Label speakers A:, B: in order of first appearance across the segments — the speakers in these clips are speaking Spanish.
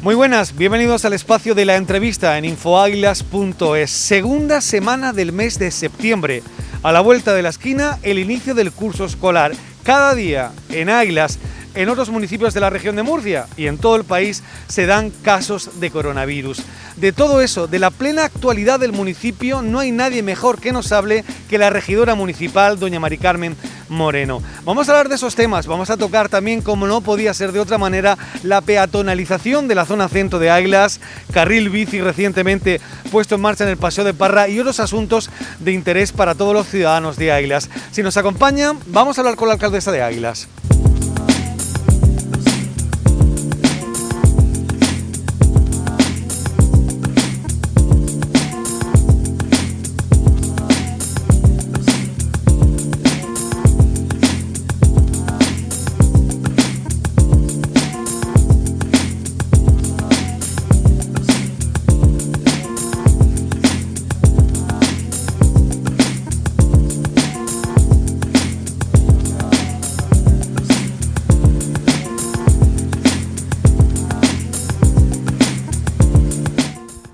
A: Muy buenas, bienvenidos al espacio de la entrevista en infoáguilas.es. Segunda semana del mes de septiembre. A la vuelta de la esquina, el inicio del curso escolar. Cada día en Águilas, en otros municipios de la región de Murcia y en todo el país se dan casos de coronavirus. De todo eso, de la plena actualidad del municipio, no hay nadie mejor que nos hable que la regidora municipal, doña Mari Carmen Moreno. Vamos a hablar de esos temas, vamos a tocar también, como no podía ser de otra manera, la peatonalización de la zona centro de Águilas, carril bici recientemente puesto en marcha en el Paseo de Parra y otros asuntos de interés para todos los ciudadanos de Águilas. Si nos acompañan, vamos a hablar con la alcaldesa de Águilas.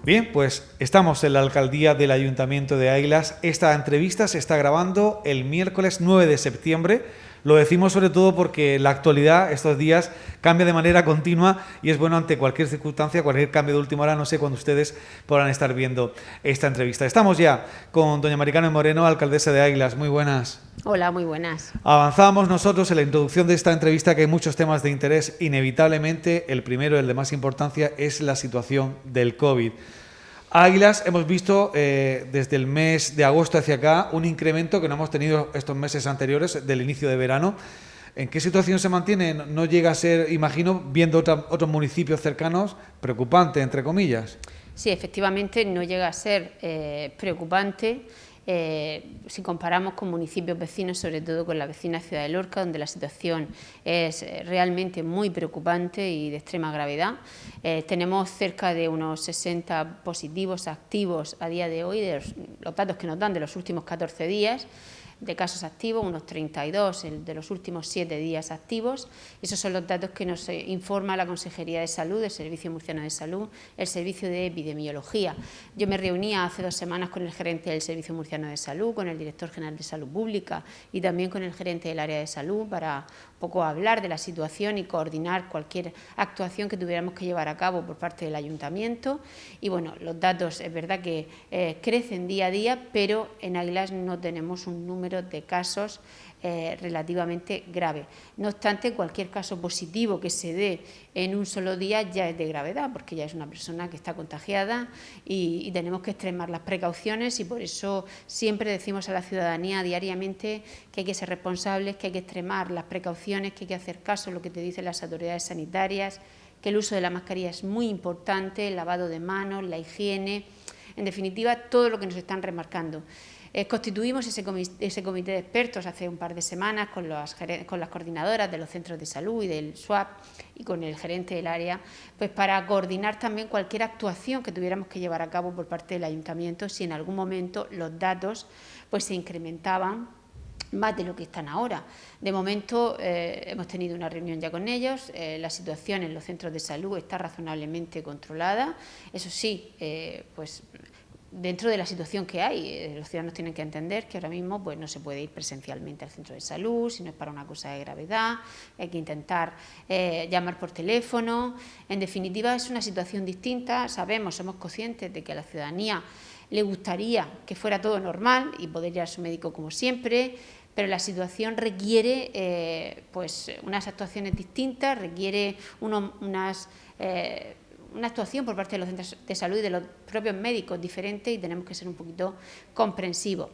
A: Bien, pues estamos en la alcaldía del Ayuntamiento de Águilas. Esta entrevista se está grabando el miércoles 9 de septiembre. Lo decimos sobre todo porque la actualidad estos días cambia de manera continua y es bueno ante cualquier circunstancia, cualquier cambio de última hora, no sé cuándo ustedes podrán estar viendo esta entrevista. Estamos ya con doña Mari Carmen Moreno, alcaldesa de Águilas. Muy buenas.
B: Hola, muy buenas.
A: Avanzamos nosotros en la introducción de esta entrevista, que hay muchos temas de interés. Inevitablemente, el primero, el de más importancia, es la situación del COVID. Águilas, hemos visto desde el mes de agosto hacia acá un incremento que no hemos tenido estos meses anteriores del inicio de verano. ¿En qué situación se mantiene? No llega a ser, imagino, viendo otros municipios cercanos, preocupante, entre comillas.
B: Sí, efectivamente no llega a ser preocupante si comparamos con municipios vecinos, sobre todo con la vecina ciudad de Lorca, donde la situación es realmente muy preocupante y de extrema gravedad. Tenemos cerca de unos 60 positivos activos a día de hoy, de los datos que nos dan de los últimos 14 días, de casos activos, unos 32 de los últimos 7 días activos. Esos son los datos que nos informa la Consejería de Salud, el Servicio Murciano de Salud, el Servicio de Epidemiología. Yo me reunía hace 2 semanas con el gerente del Servicio Murciano de Salud, con el director general de Salud Pública y también con el gerente del área de salud para un poco hablar de la situación y coordinar cualquier actuación que tuviéramos que llevar a cabo por parte del Ayuntamiento. Y bueno, los datos es verdad que crecen día a día, pero en Águilas no tenemos un número de casos relativamente grave. No obstante, cualquier caso positivo que se dé en un solo día ya es de gravedad, porque ya es una persona que está contagiada y tenemos que extremar las precauciones, y por eso siempre decimos a la ciudadanía diariamente que hay que ser responsables, que hay que extremar las precauciones, que hay que hacer caso a lo que te dicen las autoridades sanitarias, que el uso de la mascarilla es muy importante, el lavado de manos, la higiene, en definitiva todo lo que nos están remarcando. Constituimos ese comité de expertos hace un par de semanas con las coordinadoras de los centros de salud y del SWAP y con el gerente del área, pues para coordinar también cualquier actuación que tuviéramos que llevar a cabo por parte del Ayuntamiento si en algún momento los datos pues se incrementaban más de lo que están ahora. De momento hemos tenido una reunión ya con ellos, la situación en los centros de salud está razonablemente controlada, eso sí, pues dentro de la situación que hay, los ciudadanos tienen que entender que ahora mismo pues, no se puede ir presencialmente al centro de salud, si no es para una cosa de gravedad, hay que intentar llamar por teléfono. En definitiva, es una situación distinta, somos conscientes de que a la ciudadanía le gustaría que fuera todo normal y poder ir a su médico como siempre, pero la situación requiere pues, unas actuaciones distintas, requiere una actuación por parte de los centros de salud y de los propios médicos diferente, y tenemos que ser un poquito comprensivos.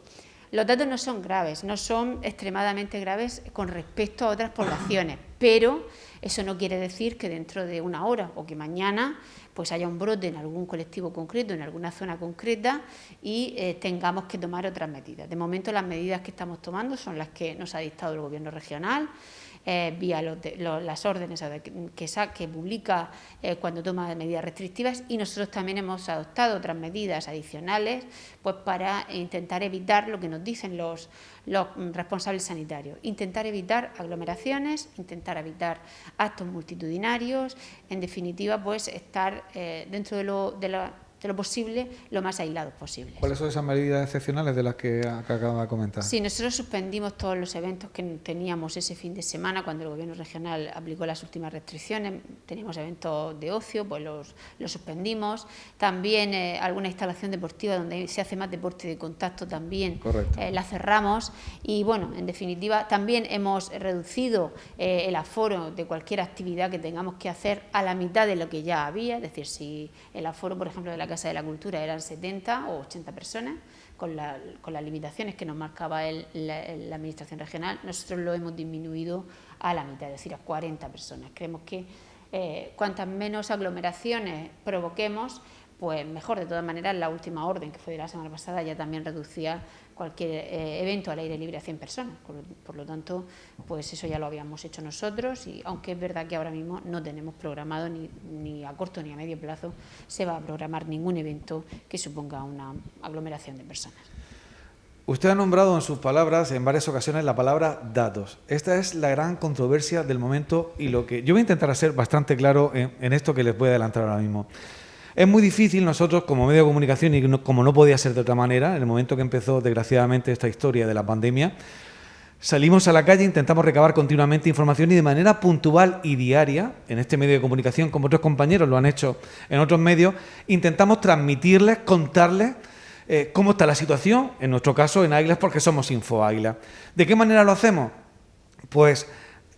B: Los datos no son graves, no son extremadamente graves con respecto a otras poblaciones, pero eso no quiere decir que dentro de una hora o que mañana pues haya un brote en algún colectivo concreto, en alguna zona concreta y tengamos que tomar otras medidas. De momento las medidas que estamos tomando son las que nos ha dictado el Gobierno regional. vía las órdenes que publica cuando toma medidas restrictivas, y nosotros también hemos adoptado otras medidas adicionales pues para intentar evitar lo que nos dicen los responsables sanitarios, intentar evitar aglomeraciones, intentar evitar actos multitudinarios, en definitiva pues estar dentro de lo posible, lo más aislados posible.
A: ¿Cuáles son esas medidas excepcionales de las que acaba de comentar?
B: Sí, nosotros suspendimos todos los eventos que teníamos ese fin de semana cuando el Gobierno regional aplicó las últimas restricciones. Teníamos eventos de ocio, pues los suspendimos. También alguna instalación deportiva donde se hace más deporte de contacto también la cerramos. Y bueno, en definitiva, también hemos reducido el aforo de cualquier actividad que tengamos que hacer a la mitad de lo que ya había. Es decir, si el aforo, por ejemplo, de la Casa de la Cultura eran 70 o 80 personas, con las limitaciones que nos marcaba la Administración regional, nosotros lo hemos disminuido a la mitad, es decir, a 40 personas. Creemos que cuantas menos aglomeraciones provoquemos, pues mejor. De todas maneras, la última orden, que fue de la semana pasada, ya también reducía cualquier evento al aire libre a 100 personas. Por lo tanto, pues eso ya lo habíamos hecho nosotros, y aunque es verdad que ahora mismo no tenemos programado ni a corto ni a medio plazo se va a programar ningún evento que suponga una aglomeración de personas.
A: Usted ha nombrado en sus palabras en varias ocasiones la palabra datos. Esta es la gran controversia del momento, y lo que yo voy a intentar ser bastante claro en esto que les voy a adelantar ahora mismo. Es muy difícil nosotros, como medio de comunicación, y como no podía ser de otra manera, en el momento que empezó, desgraciadamente, esta historia de la pandemia, salimos a la calle, intentamos recabar continuamente información, y de manera puntual y diaria, en este medio de comunicación, como otros compañeros lo han hecho en otros medios, intentamos transmitirles, contarles cómo está la situación, en nuestro caso en Águilas, porque somos Info Águilas. ¿De qué manera lo hacemos? Pues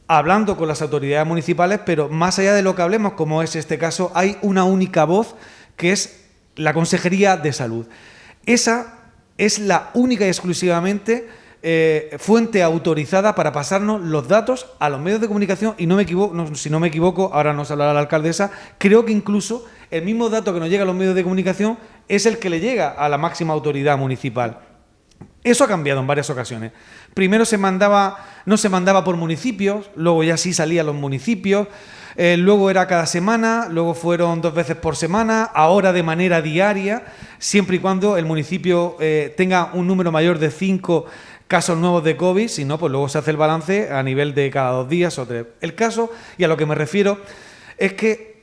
A: hablando con las autoridades municipales, pero más allá de lo que hablemos, como es este caso, hay una única voz, que es la Consejería de Salud. Esa es la única y exclusivamente fuente autorizada para pasarnos los datos a los medios de comunicación, y si no me equivoco, ahora nos hablará la alcaldesa, creo que incluso el mismo dato que nos llega a los medios de comunicación es el que le llega a la máxima autoridad municipal. Eso ha cambiado en varias ocasiones. Primero no se mandaba por municipios, luego ya sí salían los municipios, luego era cada semana, luego fueron 2 veces por semana, ahora de manera diaria, siempre y cuando el municipio tenga un número mayor de 5 casos nuevos de COVID, si no, pues luego se hace el balance a nivel de cada 2 días o 3. El caso, y a lo que me refiero, es que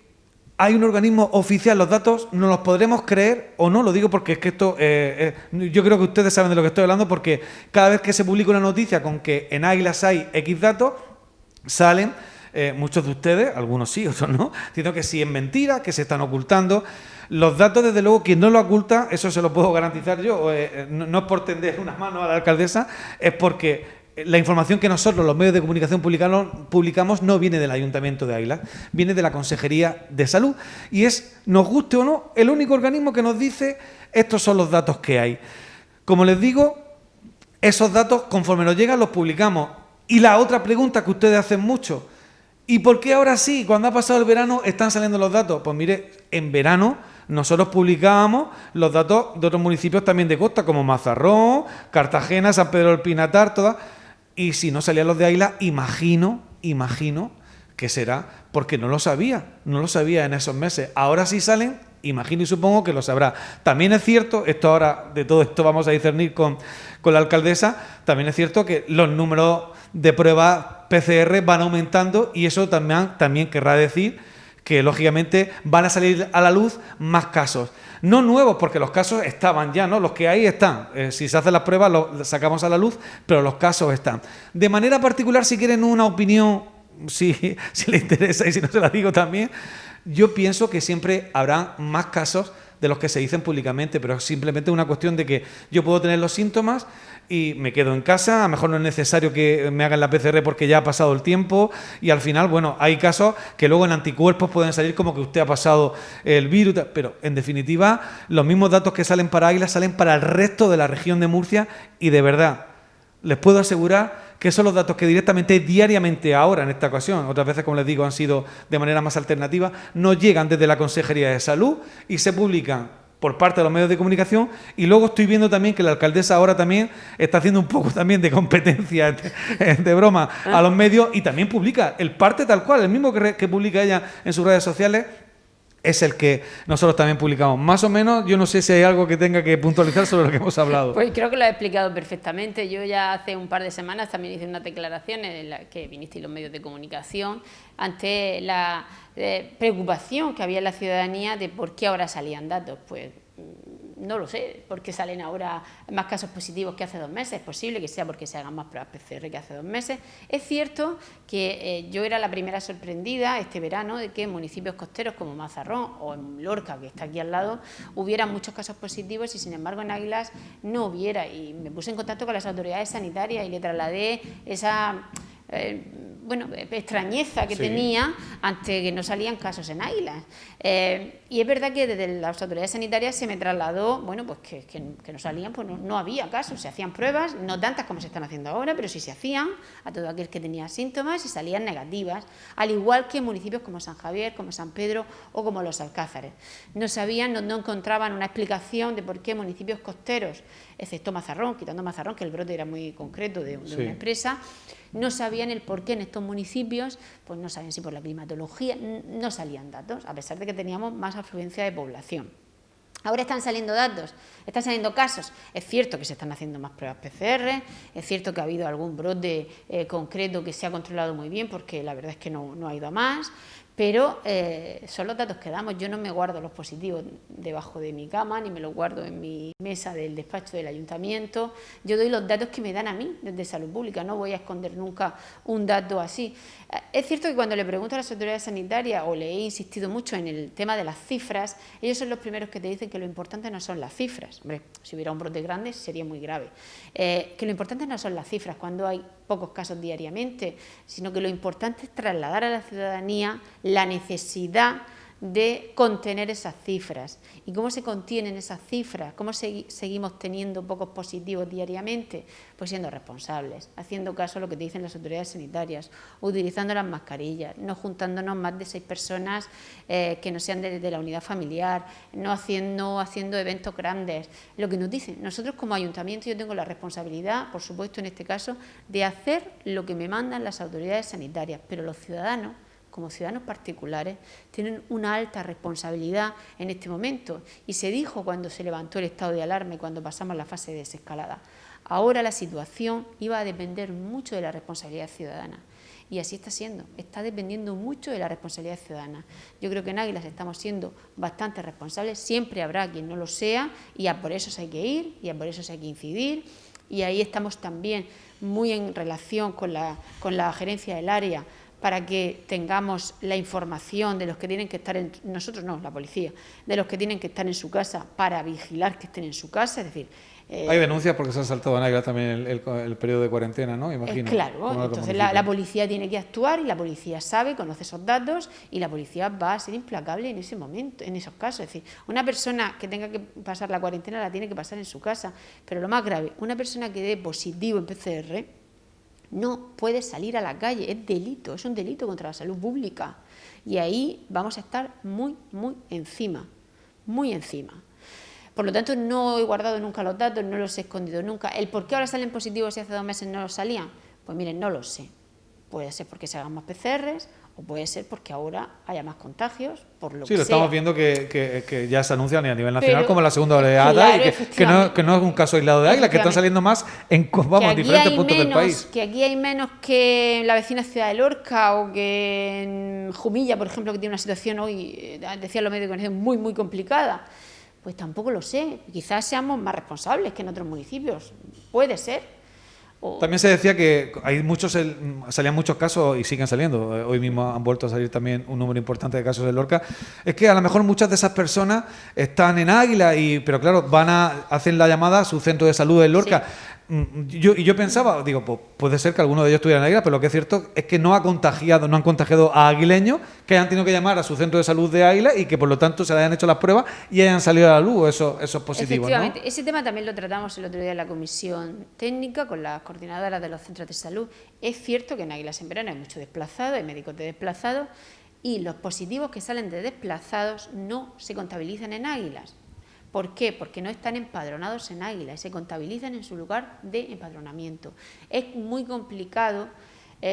A: hay un organismo oficial, los datos no los podremos creer o no, lo digo porque es que esto, yo creo que ustedes saben de lo que estoy hablando, porque cada vez que se publica una noticia con que en Águilas hay X datos, salen muchos de ustedes, algunos sí, otros no, diciendo que sí es mentira, que se están ocultando. Los datos, desde luego, quien no lo oculta, eso se lo puedo garantizar yo, no es por tender una mano a la alcaldesa, es porque la información que nosotros, los medios de comunicación, publicamos no viene del Ayuntamiento de Águilas, viene de la Consejería de Salud, y es, nos guste o no, el único organismo que nos dice estos son los datos que hay. Como les digo, esos datos, conforme nos llegan, los publicamos. Y la otra pregunta que ustedes hacen mucho, ¿y por qué ahora sí, cuando ha pasado el verano, están saliendo los datos? Pues mire, en verano nosotros publicábamos los datos de otros municipios también de costa, como Mazarrón, Cartagena, San Pedro del Pinatar, todas. Y si no salían los de Águilas, imagino que será porque no lo sabía en esos meses. Ahora sí salen, imagino y supongo que lo sabrá. También es cierto, esto ahora, de todo esto vamos a discernir con la alcaldesa, también es cierto que los números de pruebas PCR van aumentando, y eso también querrá decir que lógicamente van a salir a la luz más casos. No nuevos, porque los casos estaban ya, ¿no? Los que hay están. Si se hacen las pruebas, los sacamos a la luz, pero los casos están. De manera particular, si quieren una opinión, si les interesa, y si no se la digo también, yo pienso que siempre habrá más casos de los que se dicen públicamente, pero es simplemente una cuestión de que yo puedo tener los síntomas y me quedo en casa, a lo mejor no es necesario que me hagan la PCR porque ya ha pasado el tiempo, y al final, bueno, hay casos que luego en anticuerpos pueden salir como que usted ha pasado el virus, pero en definitiva los mismos datos que salen para Águilas salen para el resto de la región de Murcia, y de verdad les puedo asegurar que son los datos que directamente, diariamente ahora, en esta ocasión, otras veces, como les digo, han sido de manera más alternativa, nos llegan desde la Consejería de Salud y se publican por parte de los medios de comunicación, y luego estoy viendo también que la alcaldesa ahora también está haciendo un poco también de competencia, de broma, a los medios, y también publica el parte tal cual, el mismo que publica ella en sus redes sociales, es el que nosotros también publicamos. Más o menos, yo no sé si hay algo que tenga que puntualizar sobre lo que hemos hablado.
B: Pues creo que lo he explicado perfectamente. Yo ya hace un par de semanas también hice unas declaraciones en las que vinisteis los medios de comunicación ante la preocupación que había en la ciudadanía de por qué ahora salían datos. Pues no lo sé, por qué salen ahora más casos positivos que hace 2 meses. Es posible que sea porque se hagan más pruebas PCR que hace 2 meses. Es cierto que yo era la primera sorprendida este verano de que en municipios costeros como Mazarrón o en Lorca, que está aquí al lado, hubiera muchos casos positivos y sin embargo en Águilas no hubiera. Y me puse en contacto con las autoridades sanitarias y le trasladé esa extrañeza que tenía ante que no salían casos en Águilas. Y es verdad que desde las autoridades sanitarias se me trasladó, pues que no salían, pues no había casos, se hacían pruebas, no tantas como se están haciendo ahora, pero sí se hacían a todo aquel que tenía síntomas y salían negativas, al igual que en municipios como San Javier, como San Pedro o como Los Alcázares. No sabían, no encontraban una explicación de por qué municipios costeros, excepto Mazarrón, quitando Mazarrón, que el brote era muy concreto de una empresa, no sabían el por qué en estos municipios, pues no sabían si por la climatología, no salían datos, a pesar de que teníamos más afluencia de población. Ahora están saliendo datos, están saliendo casos. Es cierto que se están haciendo más pruebas PCR, es cierto que ha habido algún brote concreto que se ha controlado muy bien, porque la verdad es que no ha ido a más, pero son los datos que damos. Yo no me guardo los positivos debajo de mi cama, ni me los guardo en mi mesa del despacho del ayuntamiento. Yo doy los datos que me dan a mí desde Salud Pública, no voy a esconder nunca un dato así. Es cierto que cuando le pregunto a las autoridades sanitarias, o le he insistido mucho en el tema de las cifras, ellos son los primeros que te dicen que lo importante no son las cifras. Hombre, si hubiera un brote grande sería muy grave. Que lo importante no son las cifras cuando hay pocos casos diariamente, sino que lo importante es trasladar a la ciudadanía la necesidad de contener esas cifras. ¿Y cómo se contienen esas cifras? ¿Cómo seguimos teniendo pocos positivos diariamente? Pues siendo responsables, haciendo caso a lo que te dicen las autoridades sanitarias, utilizando las mascarillas, no juntándonos más de 6 personas que no sean de la unidad familiar, no haciendo eventos grandes. Lo que nos dicen, nosotros como ayuntamiento, yo tengo la responsabilidad, por supuesto en este caso, de hacer lo que me mandan las autoridades sanitarias, pero los ciudadanos, como ciudadanos particulares, tienen una alta responsabilidad en este momento. Y se dijo cuando se levantó el estado de alarma y cuando pasamos la fase de desescalada. Ahora la situación iba a depender mucho de la responsabilidad ciudadana. Y así está siendo, está dependiendo mucho de la responsabilidad ciudadana. Yo creo que en Águilas estamos siendo bastante responsables, siempre habrá quien no lo sea, y a por eso hay que ir, y a por eso hay que incidir. Y ahí estamos también muy en relación con la gerencia del área, para que tengamos la información de los que tienen que estar nosotros no, la policía, de los que tienen que estar en su casa para vigilar que estén en su casa, es decir...
A: Hay denuncias porque se han saltado en Águilas también el periodo de cuarentena, ¿no? Imagino.
B: Claro, entonces la policía tiene que actuar y la policía sabe, conoce esos datos y la policía va a ser implacable en ese momento, en esos casos. Es decir, una persona que tenga que pasar la cuarentena la tiene que pasar en su casa, pero lo más grave, una persona que dé positivo en PCR no puede salir a la calle, es delito, es un delito contra la salud pública. Y ahí vamos a estar muy, muy encima, muy encima. Por lo tanto, no he guardado nunca los datos, no los he escondido nunca. ¿El por qué ahora salen positivos y hace 2 meses no los salían? Pues miren, no lo sé. Puede ser porque se hagan más PCRs o puede ser porque ahora haya más contagios, por lo que sea.
A: Sí, lo estamos viendo que ya se anuncian a nivel nacional como la segunda oleada, y que no es un caso aislado de Águilas, que están saliendo más en diferentes puntos del país.
B: Que aquí hay menos que en la vecina ciudad de Lorca o que en Jumilla, por ejemplo, que tiene una situación hoy, decían los medios de comunicación, muy, muy complicada. Pues tampoco lo sé. Quizás seamos más responsables que en otros municipios. Puede ser.
A: También se decía que salían muchos casos y siguen saliendo. Hoy mismo han vuelto a salir también un número importante de casos en Lorca. Es que a lo mejor muchas de esas personas están en Águila, pero claro, hacen la llamada a su centro de salud en Lorca. Sí. Yo pensaba, digo, pues puede ser que alguno de ellos estuviera en Águila, pero lo que es cierto es que no han contagiado a aguileños que hayan tenido que llamar a su centro de salud de Águila y que por lo tanto se le hayan hecho las pruebas y hayan salido a la luz esos positivos.
B: Efectivamente,
A: ¿no?
B: Ese tema también lo tratamos el otro día en la comisión técnica con las coordinadoras de los centros de salud. Es cierto que en Águilas en verano hay mucho desplazado, hay médicos de desplazados y los positivos que salen de desplazados no se contabilizan en Águilas. ¿Por qué? Porque no están empadronados en Águilas y se contabilizan en su lugar de empadronamiento. Es muy complicado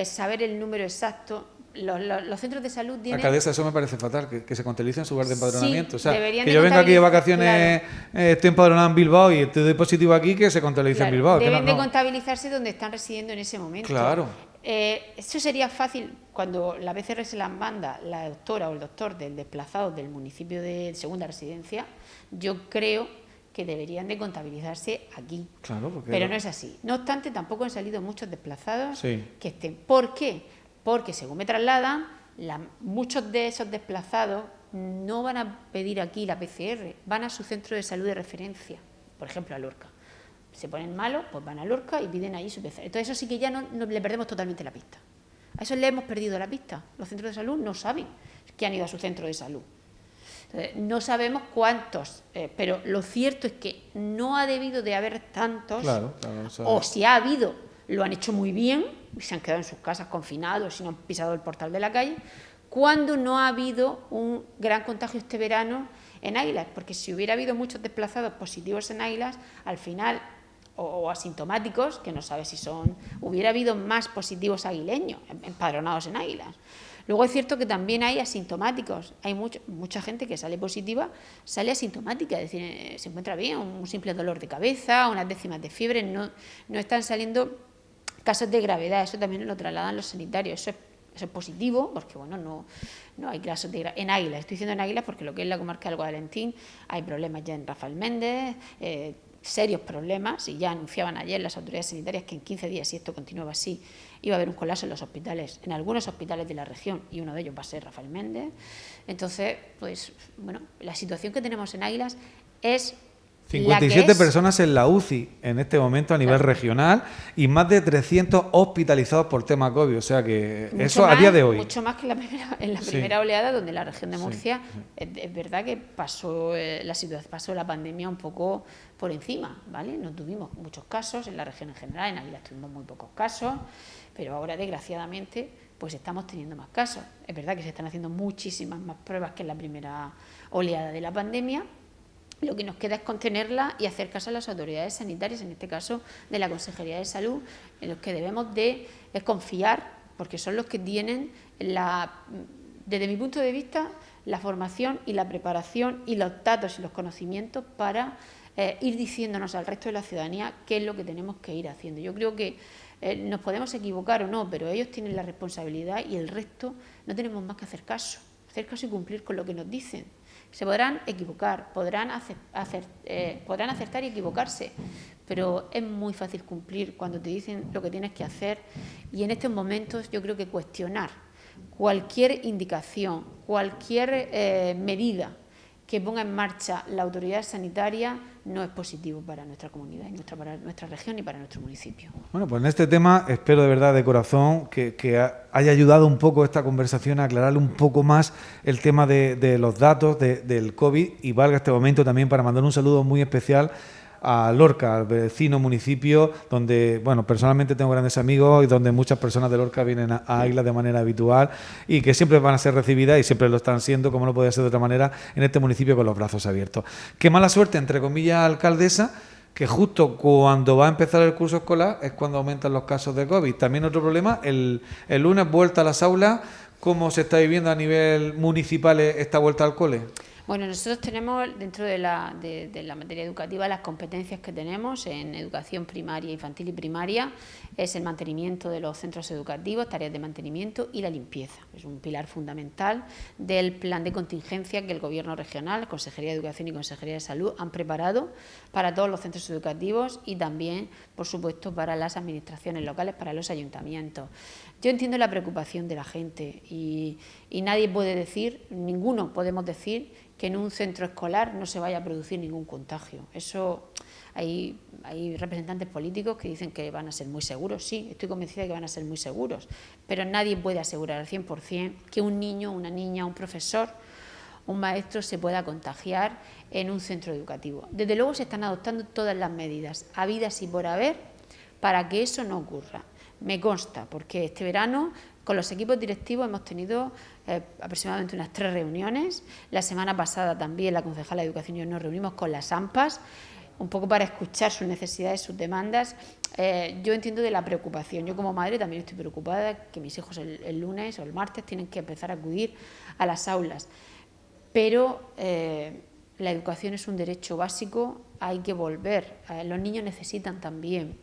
B: saber el número exacto. Los centros de salud tienen...
A: Alcaldesa, eso me parece fatal, que se contabilice en su lugar de empadronamiento.
B: Sí,
A: o sea,
B: deberían
A: que
B: de
A: yo venga aquí de vacaciones,
B: claro.
A: Estoy empadronado en Bilbao y estoy positivo aquí, que se contabilice
B: Claro,
A: en Bilbao.
B: deben
A: que
B: de contabilizarse donde están residiendo en ese momento.
A: Claro.
B: Eso sería fácil cuando la PCR se las manda la doctora o el doctor del desplazado del municipio de segunda residencia. Yo creo que deberían de contabilizarse aquí.
A: Claro,
B: pero no es así. No obstante, tampoco han salido muchos desplazados
A: sí.
B: que estén. ¿Por qué? Porque según me trasladan, muchos de esos desplazados no van a pedir aquí la PCR, van a su centro de salud de referencia, por ejemplo a Lorca. Se ponen malos, pues van a Lorca y piden ahí su PCR. Entonces eso sí que ya no le perdemos totalmente la pista. A eso le hemos perdido la pista. Los centros de salud no saben que han ido a su centro de salud. Entonces, no sabemos cuántos, pero lo cierto es que no ha debido de haber tantos,
A: claro,
B: o si ha habido, lo han hecho muy bien, y se han quedado en sus casas confinados y no han pisado el portal de la calle, cuando no ha habido un gran contagio este verano en Águilas, porque si hubiera habido muchos desplazados positivos en Águilas, al final, o asintomáticos, que no sabe si son, hubiera habido más positivos aguileños empadronados en Águilas. Luego es cierto que también hay asintomáticos, hay mucha gente que sale positiva, sale asintomática, es decir, se encuentra bien, un simple dolor de cabeza, unas décimas de fiebre, no están saliendo casos de gravedad, eso también lo trasladan los sanitarios, eso es positivo, porque bueno, no hay casos de gravedad. En Águilas, estoy diciendo en Águilas porque lo que es la comarca del Guadalentín hay problemas ya en Rafael Méndez, serios problemas, y ya anunciaban ayer las autoridades sanitarias que en 15 días, si esto continuaba así, iba a haber un colapso en los hospitales, en algunos hospitales de la región, y uno de ellos va a ser Rafael Méndez. Entonces, pues bueno, la situación que tenemos en Águilas es
A: 57 personas en la UCI en este momento a nivel regional y más de 300 hospitalizados por tema COVID. O sea que
B: mucho
A: eso
B: más,
A: a día de hoy.
B: Mucho más que en la primera oleada, donde la región de Murcia, es verdad que pasó la pandemia un poco por encima, ¿vale? No tuvimos muchos casos en la región en general, en Águilas tuvimos muy pocos casos, pero ahora desgraciadamente pues estamos teniendo más casos. Es verdad que se están haciendo muchísimas más pruebas que en la primera oleada de la pandemia. Lo que nos queda es contenerla y hacer caso a las autoridades sanitarias, en este caso de la Consejería de Salud, en los que debemos de confiar, porque son los que tienen, desde mi punto de vista, la formación y la preparación y los datos y los conocimientos para ir diciéndonos al resto de la ciudadanía qué es lo que tenemos que ir haciendo. Yo creo que nos podemos equivocar o no, pero ellos tienen la responsabilidad y el resto no tenemos más que hacer caso y cumplir con lo que nos dicen. Se podrán equivocar, podrán acertar y equivocarse, pero es muy fácil cumplir cuando te dicen lo que tienes que hacer, y en estos momentos yo creo que cuestionar cualquier indicación, cualquier medida que ponga en marcha la autoridad sanitaria no es positivo para nuestra comunidad, para nuestra región y para nuestro municipio.
A: Bueno, pues en este tema espero de verdad de corazón que haya ayudado un poco esta conversación a aclararle un poco más el tema de los datos del COVID, y valga este momento también para mandar un saludo muy especial a Lorca, al vecino municipio donde, bueno, personalmente tengo grandes amigos y donde muchas personas de Lorca vienen a Águilas de manera habitual y que siempre van a ser recibidas y siempre lo están siendo, como no podía ser de otra manera, en este municipio con los brazos abiertos. Qué mala suerte, entre comillas, alcaldesa, que justo cuando va a empezar el curso escolar es cuando aumentan los casos de COVID. También otro problema, el lunes vuelta a las aulas, ¿cómo se está viviendo a nivel municipal esta vuelta al cole?
B: Bueno, nosotros tenemos dentro de la materia educativa las competencias que tenemos en educación primaria, infantil y primaria, es el mantenimiento de los centros educativos, tareas de mantenimiento y la limpieza. Es un pilar fundamental del plan de contingencia que el Gobierno regional, Consejería de Educación y Consejería de Salud han preparado para todos los centros educativos y también, por supuesto, para las administraciones locales, para los ayuntamientos. Yo entiendo la preocupación de la gente y nadie puede decir, ninguno podemos decir que en un centro escolar no se vaya a producir ningún contagio. Eso hay representantes políticos que dicen que van a ser muy seguros. Sí, estoy convencida de que van a ser muy seguros, pero nadie puede asegurar al 100% que un niño, una niña, un profesor, un maestro se pueda contagiar en un centro educativo. Desde luego se están adoptando todas las medidas habidas y por haber para que eso no ocurra. Me consta, porque este verano Con los equipos directivos hemos tenido aproximadamente unas 3 reuniones. La semana pasada también la concejala de Educación y yo nos reunimos con las AMPAs, un poco para escuchar sus necesidades, sus demandas. Yo entiendo de la preocupación. Yo como madre también estoy preocupada que mis hijos el lunes o el martes tienen que empezar a acudir a las aulas. Pero la educación es un derecho básico, hay que volver. Los niños necesitan también,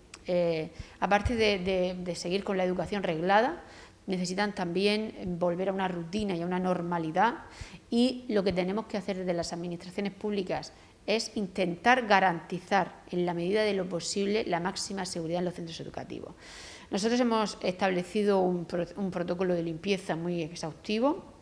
B: aparte de seguir con la educación reglada, necesitan también volver a una rutina y a una normalidad, y lo que tenemos que hacer desde las administraciones públicas es intentar garantizar en la medida de lo posible la máxima seguridad en los centros educativos. Nosotros hemos establecido un protocolo de limpieza muy exhaustivo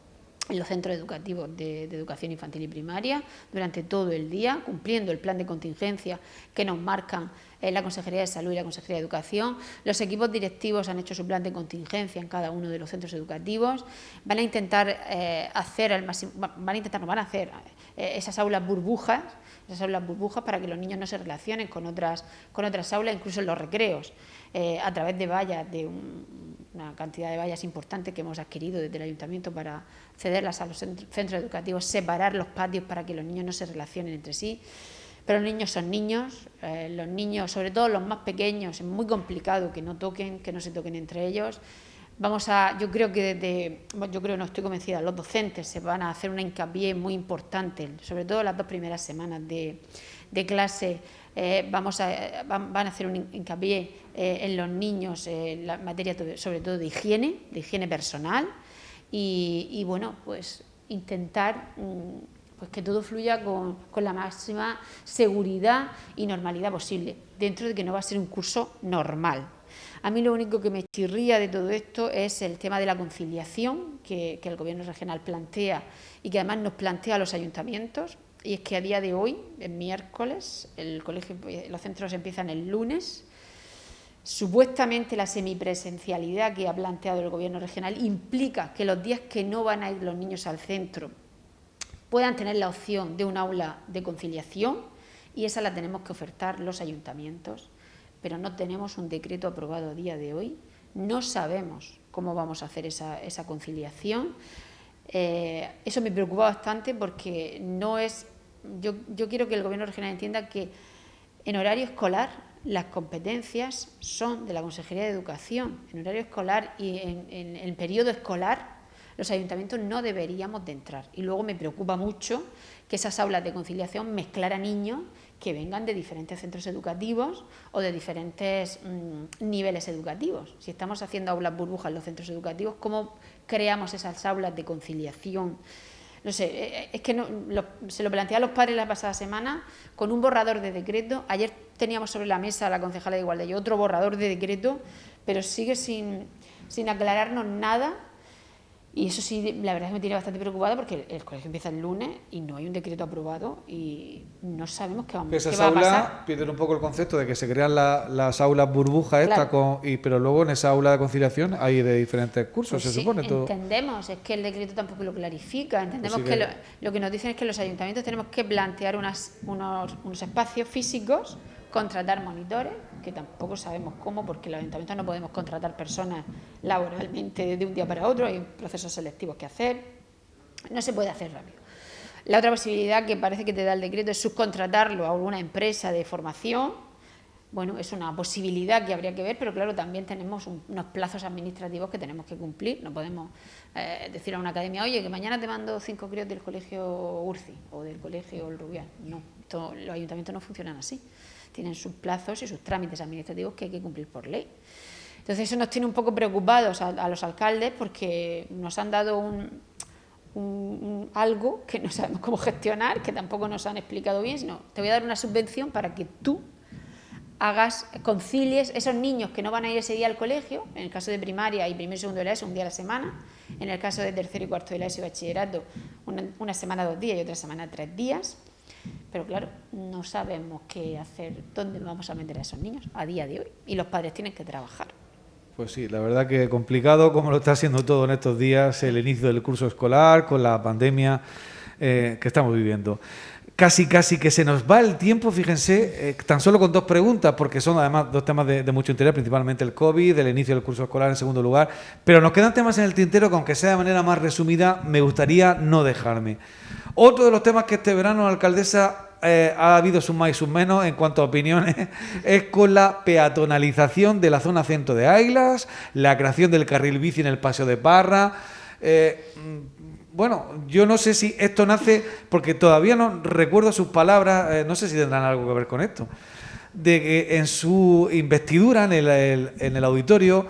B: en los centros educativos de educación infantil y primaria durante todo el día, cumpliendo el plan de contingencia que nos marcan la Consejería de Salud y la Consejería de Educación. Los equipos directivos han hecho su plan de contingencia en cada uno de los centros educativos. Van a intentar hacer esas aulas burbujas para que los niños no se relacionen con otras aulas, incluso en los recreos, a través de vallas, de una cantidad de vallas importante que hemos adquirido desde el Ayuntamiento para cederlas a los centros educativos, separar los patios para que los niños no se relacionen entre sí. Pero los niños son niños, los niños, sobre todo los más pequeños, es muy complicado que no se toquen entre ellos. Estoy convencida, los docentes se van a hacer un hincapié muy importante, sobre todo las 2 primeras semanas de clase. Van a hacer un hincapié en los niños, en la materia sobre todo de higiene personal, y bueno, pues intentar pues que todo fluya con la máxima seguridad y normalidad posible, dentro de que no va a ser un curso normal. A mí lo único que me chirría de todo esto es el tema de la conciliación que el Gobierno regional plantea y que además nos plantea a los ayuntamientos, y es que a día de hoy, el miércoles, los centros empiezan el lunes. Supuestamente la semipresencialidad que ha planteado el Gobierno regional implica que los días que no van a ir los niños al centro puedan tener la opción de un aula de conciliación, y esa la tenemos que ofertar los ayuntamientos, pero no tenemos un decreto aprobado a día de hoy, no sabemos cómo vamos a hacer esa conciliación. Eso me preocupa bastante porque yo quiero que el Gobierno regional entienda que en horario escolar las competencias son de la Consejería de Educación. En horario escolar y en el periodo escolar los ayuntamientos no deberíamos de entrar. Y luego me preocupa mucho que esas aulas de conciliación mezclar a niños que vengan de diferentes centros educativos o de diferentes niveles educativos. Si estamos haciendo aulas burbujas en los centros educativos, ¿cómo creamos esas aulas de conciliación? No sé, es que se lo planteé a los padres la pasada semana con un borrador de decreto. Ayer teníamos sobre la mesa a la concejala de Igualdad y otro borrador de decreto, pero sigue sin aclararnos nada. Y eso sí, la verdad es que me tiene bastante preocupada porque el colegio empieza el lunes y no hay un decreto aprobado y no sabemos qué va a pasar.
A: Pierden un poco el concepto de que se crean las aulas burbujas,
B: claro.
A: Pero luego en esa aula de conciliación hay de diferentes cursos,
B: pues
A: se supone. Todo.
B: Entendemos, es que el decreto tampoco lo clarifica, entendemos pues sí lo que nos dicen es que los ayuntamientos tenemos que plantear unos espacios físicos, contratar monitores, que tampoco sabemos cómo, porque los ayuntamientos no podemos contratar personas laboralmente de un día para otro, hay procesos selectivos que hacer, no se puede hacer rápido. La otra posibilidad que parece que te da el decreto es subcontratarlo a alguna empresa de formación. Bueno, es una posibilidad que habría que ver, pero claro, también tenemos unos plazos administrativos que tenemos que cumplir. No podemos decir a una academia, oye, que mañana te mando 5 críos del colegio Urci o del colegio El Rubial. No, los ayuntamientos no funcionan así. Tienen sus plazos y sus trámites administrativos que hay que cumplir por ley. Entonces eso nos tiene un poco preocupados a los alcaldes porque nos han dado algo que no sabemos cómo gestionar, que tampoco nos han explicado bien, sino te voy a dar una subvención para que tú concilies esos niños que no van a ir ese día al colegio, en el caso de primaria y primero y segundo de la ESO, un día a la semana, en el caso de tercero y cuarto de la ESO y bachillerato, una semana 2 días y otra semana 3 días. Pero claro, no sabemos qué hacer, dónde vamos a meter a esos niños a día de hoy, y los padres tienen que trabajar.
A: Pues sí, la verdad que complicado, como lo está haciendo todo en estos días, el inicio del curso escolar, con la pandemia que estamos viviendo. Casi que se nos va el tiempo, fíjense, tan solo con 2 preguntas, porque son además 2 temas de mucho interés, principalmente el COVID, el inicio del curso escolar en segundo lugar, pero nos quedan temas en el tintero que, aunque sea de manera más resumida, me gustaría no dejarme. Otro de los temas que este verano la alcaldesa ha habido sus más y sus menos en cuanto a opiniones es con la peatonalización de la zona centro de Águilas, la creación del carril bici en el Paseo de Parra. Bueno, yo no sé si esto nace, porque todavía no recuerdo sus palabras, no sé si tendrán algo que ver con esto, de que en su investidura en el auditorio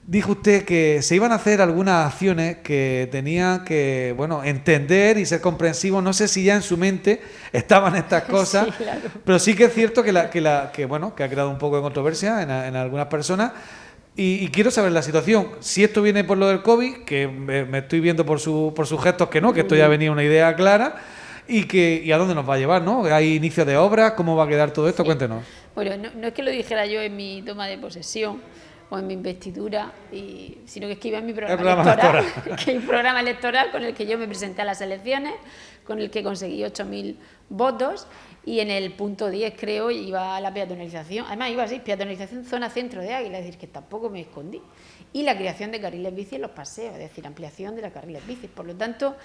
A: dijo usted que se iban a hacer algunas acciones que tenían que, bueno, entender y ser comprensivos. No sé si ya en su mente estaban estas cosas, sí, claro. Pero sí que es cierto que ha creado un poco de controversia en algunas personas. Y quiero saber la situación, si esto viene por lo del COVID, que me estoy viendo por sus gestos que no, que esto ya venía una idea clara, y a dónde nos va a llevar, ¿no? ¿Hay inicio de obras? ¿Cómo va a quedar todo esto? Sí. Cuéntenos.
B: Bueno, no es que lo dijera yo en mi toma de posesión o en mi investidura, sino que es que iba en mi programa electoral, que hay un programa electoral con el que yo me presenté a las elecciones, con el que conseguí 8.000 votos, y en el punto 10, creo, iba la peatonalización, además iba así, peatonalización zona centro de Águila, es decir, que tampoco me escondí, y la creación de carriles bici en los paseos, es decir, ampliación de los carriles bici. Por lo tanto,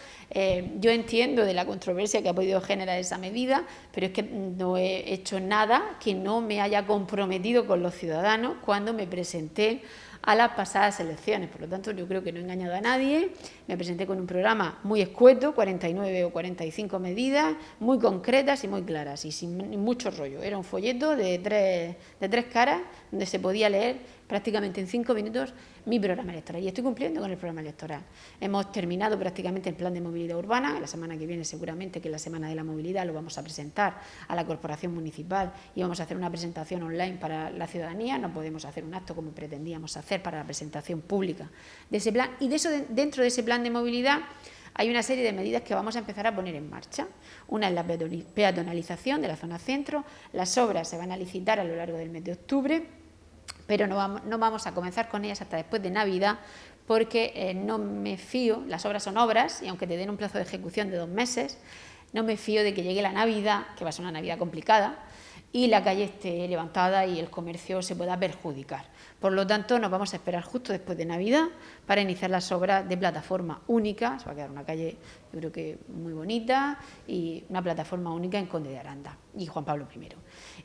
B: yo entiendo de la controversia que ha podido generar esa medida, pero es que no he hecho nada que no me haya comprometido con los ciudadanos cuando me presenté a las pasadas elecciones. Por lo tanto, yo creo que no he engañado a nadie. Me presenté con un programa muy escueto, 49 o 45 medidas, muy concretas y muy claras, y sin mucho rollo. Era un folleto de tres caras, donde se podía leer prácticamente en 5 minutos mi programa electoral, y estoy cumpliendo con el programa electoral. Hemos terminado prácticamente el plan de movilidad urbana. La semana que viene, seguramente, que es la semana de la movilidad, lo vamos a presentar a la corporación municipal y vamos a hacer una presentación online para la ciudadanía. No podemos hacer un acto como pretendíamos hacer para la presentación pública de ese plan, y de eso, dentro de ese plan de movilidad hay una serie de medidas que vamos a empezar a poner en marcha. Una es la peatonalización de la zona centro. Las obras se van a licitar a lo largo del mes de octubre, pero no vamos a comenzar con ellas hasta después de Navidad, porque no me fío. Las obras son obras, y aunque te den un plazo de ejecución de 2 meses, no me fío de que llegue la Navidad, que va a ser una Navidad complicada, y la calle esté levantada y el comercio se pueda perjudicar. Por lo tanto, nos vamos a esperar justo después de Navidad para iniciar las obras de plataforma única. Se va a quedar una calle, yo creo que muy bonita, y una plataforma única en Conde de Aranda y Juan Pablo I.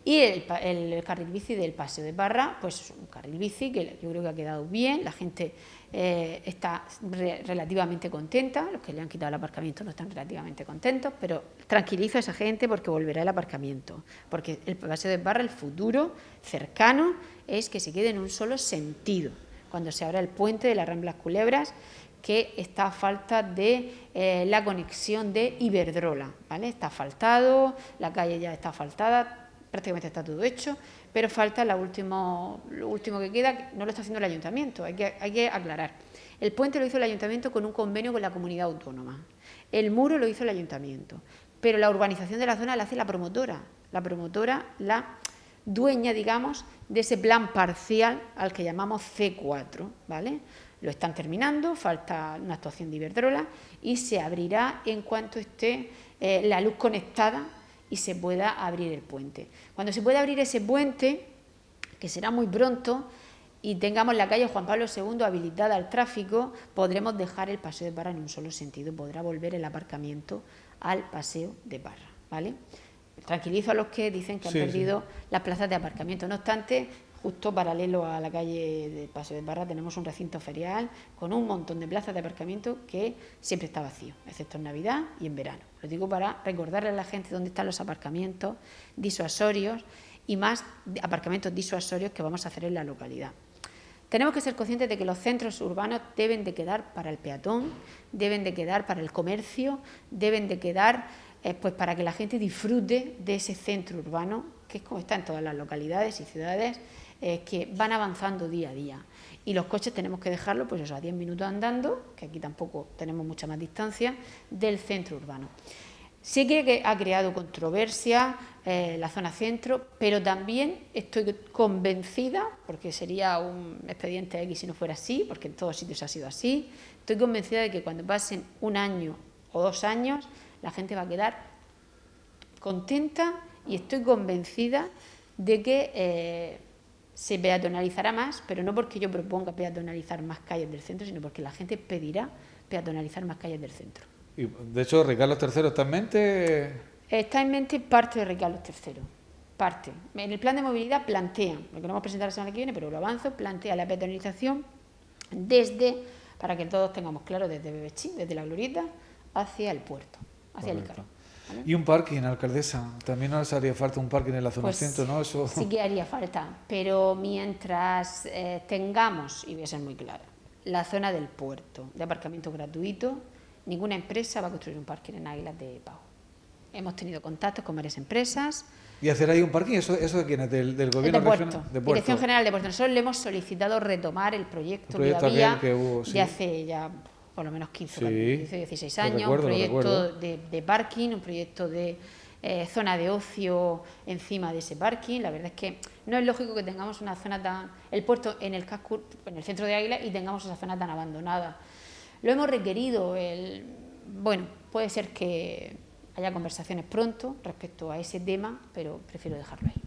B: Y el carril bici del Paseo de Parra, pues un carril bici que yo creo que ha quedado bien. La gente está relativamente contenta. Los que le han quitado el aparcamiento no están relativamente contentos, pero tranquilizo a esa gente porque volverá el aparcamiento, porque el Paseo de Parra, el futuro cercano, es que se quede en un solo sentido cuando se abra el puente de las Ramblas Culebras, que está a falta de la conexión de Iberdrola, ¿vale? Está asfaltado, la calle ya está asfaltada, prácticamente está todo hecho, pero falta lo último que queda. No lo está haciendo el ayuntamiento, hay que aclarar. El puente lo hizo el ayuntamiento con un convenio con la comunidad autónoma, el muro lo hizo el ayuntamiento, pero la urbanización de la zona la hace la promotora, la dueña, digamos, de ese plan parcial al que llamamos C4, ¿vale? Lo están terminando, falta una actuación de Iberdrola, y se abrirá en cuanto esté la luz conectada y se pueda abrir el puente. Cuando se pueda abrir ese puente, que será muy pronto, y tengamos la calle Juan Pablo II habilitada al tráfico, podremos dejar el Paseo de Parra en un solo sentido, podrá volver el aparcamiento al Paseo de Parra, ¿vale? Tranquilizo a los que dicen que han perdido las plazas de aparcamiento. No obstante, justo paralelo a la calle del Paseo de Parra tenemos un recinto ferial con un montón de plazas de aparcamiento que siempre está vacío, excepto en Navidad y en verano. Lo digo para recordarle a la gente dónde están los aparcamientos disuasorios y más aparcamientos disuasorios que vamos a hacer en la localidad. Tenemos que ser conscientes de que los centros urbanos deben de quedar para el peatón, deben de quedar para el comercio, deben de quedar pues para que la gente disfrute de ese centro urbano, que es como está en todas las localidades y ciudades que van avanzando día a día. Y los coches tenemos que dejarlo, pues eso, a 10 minutos andando, que aquí tampoco tenemos mucha más distancia, del centro urbano. Sí que ha creado controversia la zona centro, pero también estoy convencida, porque sería un expediente X si no fuera así, porque en todos sitios ha sido así, estoy convencida de que cuando pasen 1 año o 2 años, la gente va a quedar contenta y estoy convencida de que se peatonalizará más, pero no porque yo proponga peatonalizar más calles del centro, sino porque la gente pedirá peatonalizar más calles del centro.
A: Y, de hecho, Rey Carlos III está en mente...
B: Está en mente parte de Rey Carlos III, parte. En el plan de movilidad plantea, lo que no vamos a presentar la semana que viene, pero lo avanzo, plantea la peatonalización para que todos tengamos claro, desde Bebechí, desde la Glorieta, hacia el puerto, hacia el Ícaro. ¿Vale?
A: Y un parking, alcaldesa. También nos haría falta un parking en la zona centro, ¿no? Eso...
B: Sí que haría falta, pero mientras tengamos, y voy a ser muy clara, la zona del puerto de aparcamiento gratuito, ninguna empresa va a construir un parking en Águilas de pago. Hemos tenido contactos con varias empresas.
A: ¿Y hacer ahí un parking? ¿Eso de quién es? ¿Del gobierno regional?
B: De Puerto. Dirección General de Puerto. Nosotros le hemos solicitado retomar el proyecto que había de hace ya por lo menos 15 años, 16 años, un proyecto de parking, un proyecto de zona de ocio encima de ese parking. La verdad es que no es lógico que tengamos una zona el puerto en el casco, en el centro de Águilas, y tengamos esa zona tan abandonada. Lo hemos requerido, bueno, puede ser que haya conversaciones pronto respecto a ese tema, pero prefiero dejarlo ahí.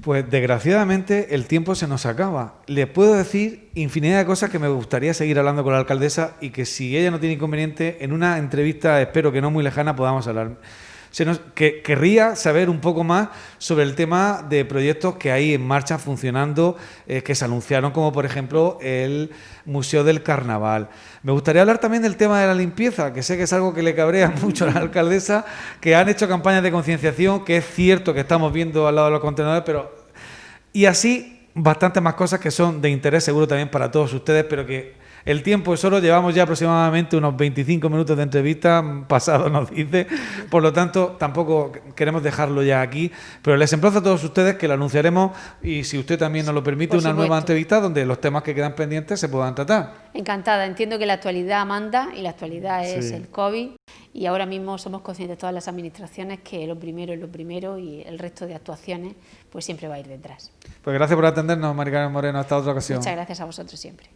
A: Pues desgraciadamente el tiempo se nos acaba. Le puedo decir infinidad de cosas que me gustaría seguir hablando con la alcaldesa y que si ella no tiene inconveniente, en una entrevista, espero que no muy lejana, podamos hablar. Querría saber un poco más sobre el tema de proyectos que hay en marcha funcionando, que se anunciaron, como por ejemplo el Museo del Carnaval. Me gustaría hablar también del tema de la limpieza, que sé que es algo que le cabrea mucho a la alcaldesa, que han hecho campañas de concienciación, que es cierto que estamos viendo al lado de los contenedores, pero... Y así bastantes más cosas que son de interés seguro también para todos ustedes, pero que... El tiempo es oro, llevamos ya aproximadamente unos 25 minutos de entrevista, pasado nos dice, por lo tanto tampoco queremos dejarlo ya aquí, pero les emplazo a todos ustedes que lo anunciaremos y si usted también nos lo permite, una nueva entrevista donde los temas que quedan pendientes se puedan tratar.
B: Encantada, entiendo que la actualidad manda y la actualidad es el COVID y ahora mismo somos conscientes todas las administraciones que lo primero es lo primero y el resto de actuaciones pues siempre va a ir detrás.
A: Pues gracias por atendernos, Mari Carmen Moreno, hasta otra ocasión.
B: Muchas gracias a vosotros siempre.